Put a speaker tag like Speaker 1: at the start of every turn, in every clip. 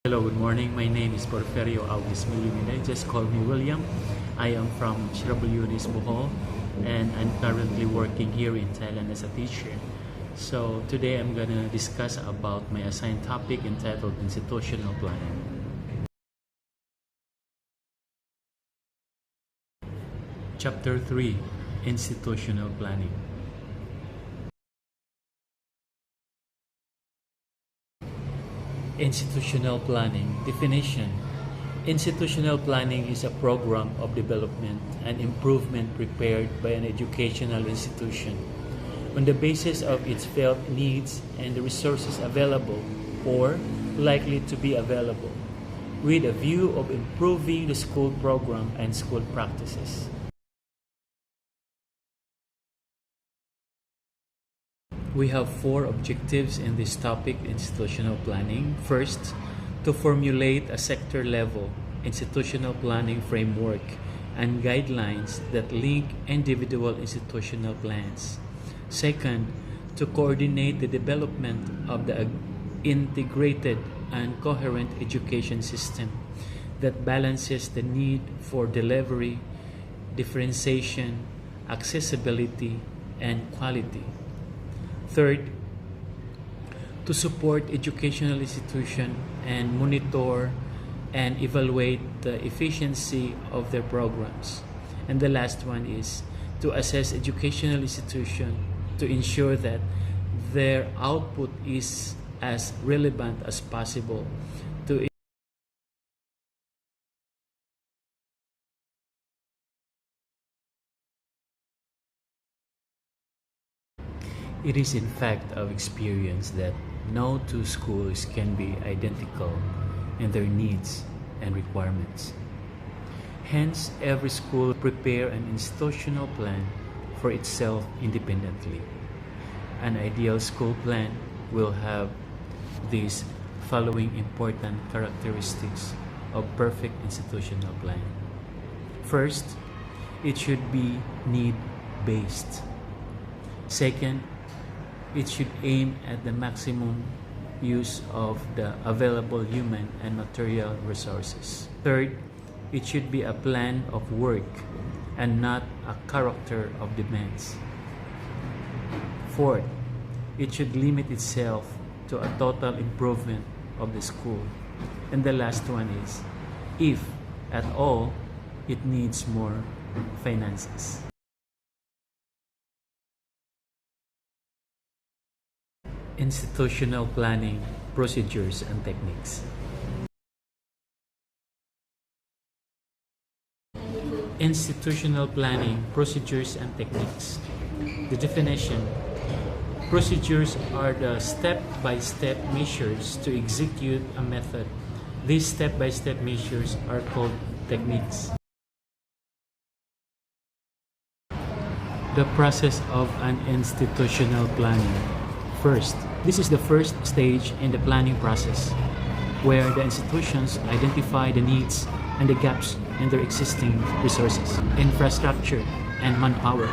Speaker 1: Hello, good morning. My name is Porferio Auguis Millomeda. Just call me William. I am from Shirabulyunis, Bohol, and I'm currently working here in Thailand as a teacher. So today I'm going to discuss about my assigned topic entitled Institutional Planning. Chapter 3, Institutional Planning. Institutional planning. Definition. Institutional planning is a program of development and improvement prepared by an educational institution on the basis of its felt needs and the resources available or likely to be available, with a view of improving the school program and school practices. We have 4 objectives in this topic, institutional planning. First, to formulate a sector-level institutional planning framework and guidelines that link individual institutional plans. Second, to coordinate the development of the integrated and coherent education system that balances the need for delivery, differentiation, accessibility, and quality. Third, to support educational institutions and monitor and evaluate the efficiency of their programs. And the last one is to assess educational institutions to ensure that their output is as relevant as possible to It is in fact of experience that no two schools can be identical in their needs and requirements. Hence, every school prepare an institutional plan for itself independently. An ideal school plan will have these following important characteristics of perfect institutional plan. First, it should be need-based. Second, it should aim at the maximum use of the available human and material resources. Third, it should be a plan of work and not a character of demands. Fourth, it should limit itself to a total improvement of the school. And the last one is, if at all, it needs more finances. Institutional planning, procedures, and techniques. Institutional planning, procedures, and techniques. The definition: procedures are the step-by-step measures to execute a method. These step-by-step measures are called techniques. The process of an institutional planning. First, this is the first stage in the planning process, where the institutions identify the needs and the gaps in their existing resources, infrastructure, and manpower.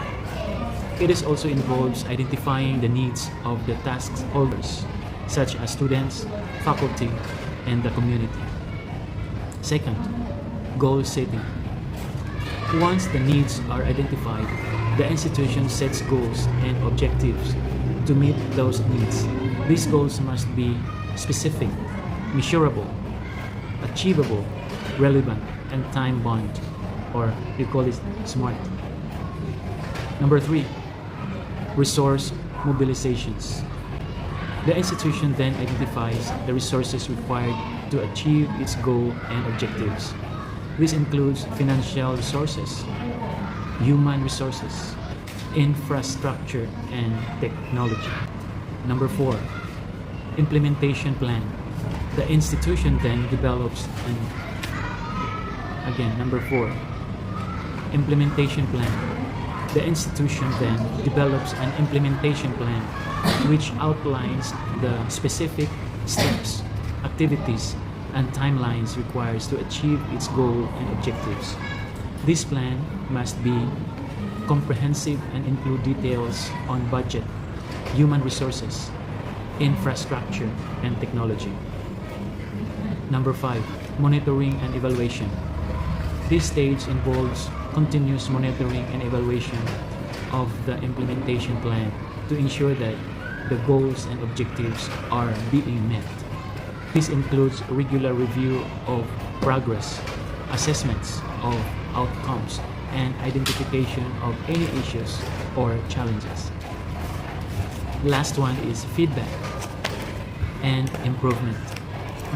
Speaker 1: It is also involves identifying the needs of the task holders, such as students, faculty, and the community. Second, goal setting. Once the needs are identified, the institution sets goals and objectives to meet those needs. These goals must be specific, measurable, achievable, relevant, and time-bound, or you call it SMART. Number 3, resource mobilizations. The institution then identifies the resources required to achieve its goal and objectives. This includes financial resources, human resources, infrastructure, and technology. Number 4, implementation plan. The institution then develops number 4, implementation plan. The institution then develops an implementation plan which outlines the specific steps, activities, and timelines required to achieve its goal and objectives. This plan must be comprehensive and include details on budget, human resources, infrastructure, and technology. Number 5, monitoring and evaluation. This stage involves continuous monitoring and evaluation of the implementation plan to ensure that the goals and objectives are being met. This includes regular review of progress, assessments of outcomes, and identification of any issues or challenges. Last one is feedback and improvement.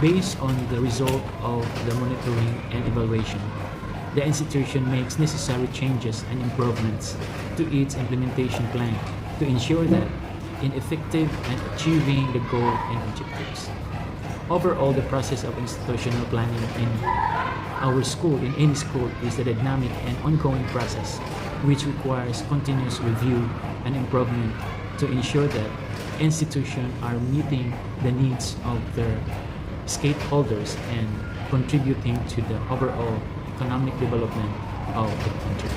Speaker 1: Based on the result of the monitoring and evaluation, the institution makes necessary changes and improvements to its implementation plan to ensure that in effective and achieving the goal and objectives. Overall, the process of institutional planning in our school, in any school, is a dynamic and ongoing process which requires continuous review and improvement to ensure that institutions are meeting the needs of their stakeholders and contributing to the overall economic development of the country.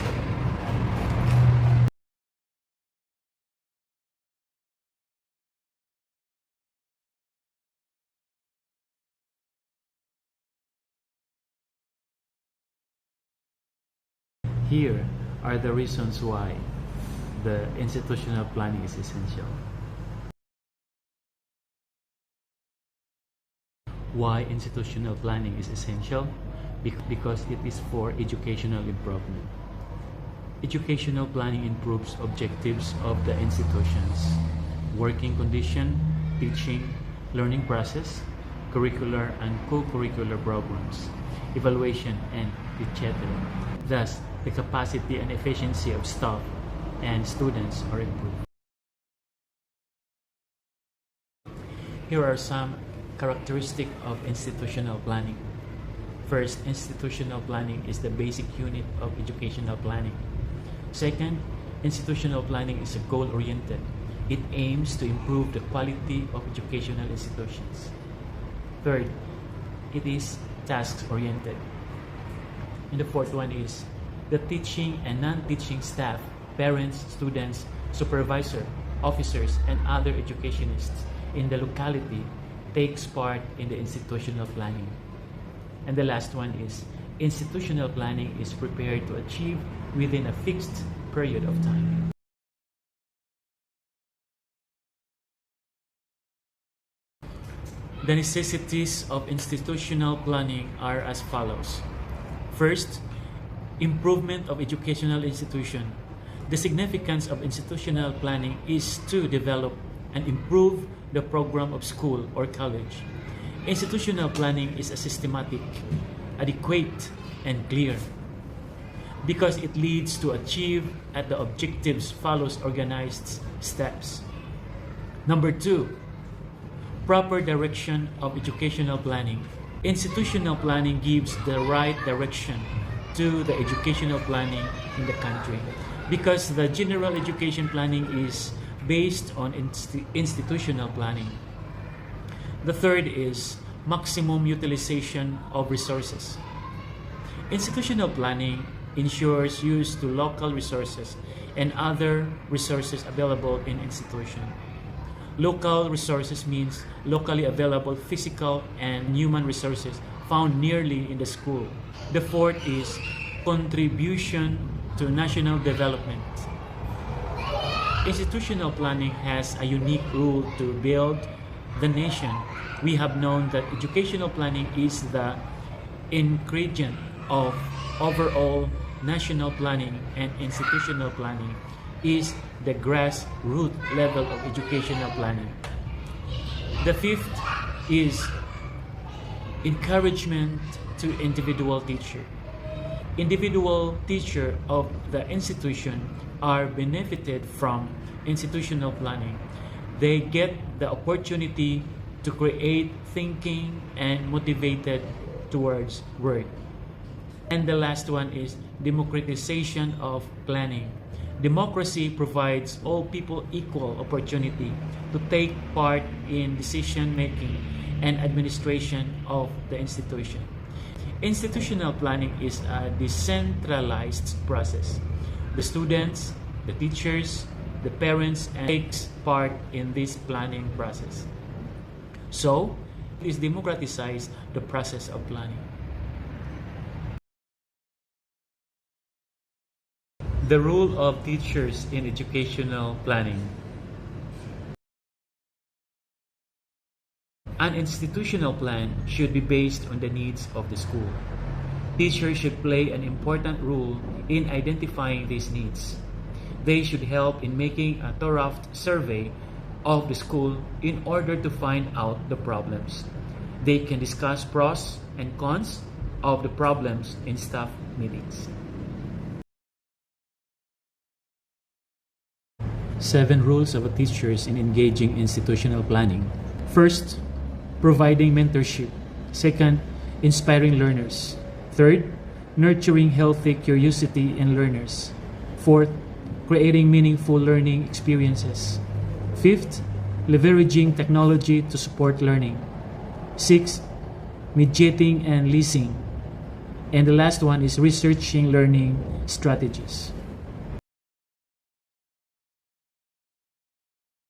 Speaker 1: Here are the reasons why the institutional planning is essential. Why institutional planning is essential? Because it is for educational improvement. Educational planning improves objectives of the institution's working condition, teaching, learning process, curricular and co-curricular programs, evaluation, and etc. Thus, the capacity and efficiency of staff and students are improved. Here are some characteristics of institutional planning. First, institutional planning is the basic unit of educational planning. Second, institutional planning is goal-oriented. It aims to improve the quality of educational institutions. Third, it is task-oriented. And the fourth one is the teaching and non-teaching staff, parents, students, supervisor, officers, and other educationists in the locality takes part in the institutional planning. And the last one is institutional planning is prepared to achieve within a fixed period of time. The necessities of institutional planning are as follows. First, improvement of educational institution. The significance of institutional planning is to develop and improve the program of school or college. Institutional planning is a systematic, adequate, and clear because it leads to achieve at the objectives follows organized steps. Number 2, proper direction of educational planning. Institutional planning gives the right direction to the educational planning in the country because the general education planning is based on institutional planning. The third is maximum utilization of resources. Institutional planning ensures use to local resources and other resources available in institution. Local resources means locally available physical and human resources found nearly in the school. The fourth is contribution to national development. Institutional planning has a unique role to build the nation. We have known that educational planning is the ingredient of overall national planning, and institutional planning is the grassroots level of educational planning. The fifth is encouragement to individual teacher. Individual teacher of the institution are benefited from institutional planning. They get the opportunity to create thinking and motivated towards work. And the last one is democratization of planning. Democracy provides all people equal opportunity to take part in decision making and administration of the institution. Institutional planning is a decentralized process. The students, the teachers, the parents takes part in this planning process. So, is democratize the process of planning. The role of teachers in educational planning. An institutional plan should be based on the needs of the school. Teachers should play an important role in identifying these needs. They should help in making a thorough survey of the school in order to find out the problems. They can discuss pros and cons of the problems in staff meetings. 7 rules of teachers in engaging institutional planning. First, providing mentorship. Second, inspiring learners. Third, nurturing healthy curiosity in learners. Fourth, creating meaningful learning experiences. Fifth, leveraging technology to support learning. Sixth, mediating and listening. And the last one is researching learning strategies.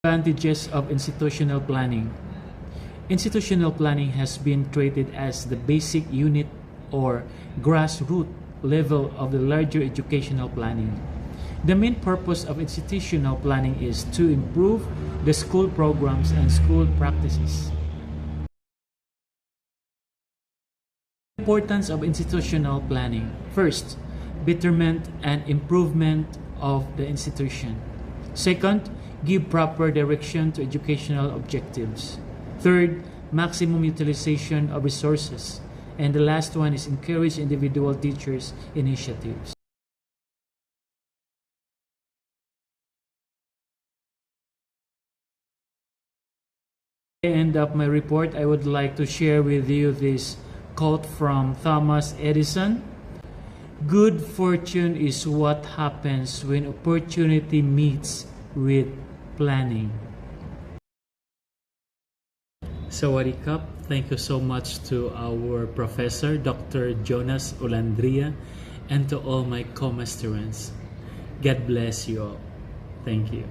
Speaker 1: Advantages of institutional planning. Institutional planning has been treated as the basic unit or grassroots level of the larger educational planning. The main purpose of institutional planning is to improve the school programs and school practices. Importance of institutional planning. First, betterment and improvement of the institution. Second, give proper direction to educational objectives. Third, maximum utilization of resources. And the last one is encourage individual teachers' initiatives. At the end of my report, I would like to share with you this quote from Thomas Edison. Good fortune is what happens when opportunity meets with planning. Sawadee Kap. Thank you so much to our professor, Dr. Jonas Olandria, and to all my co-masterants. God bless you all. Thank you.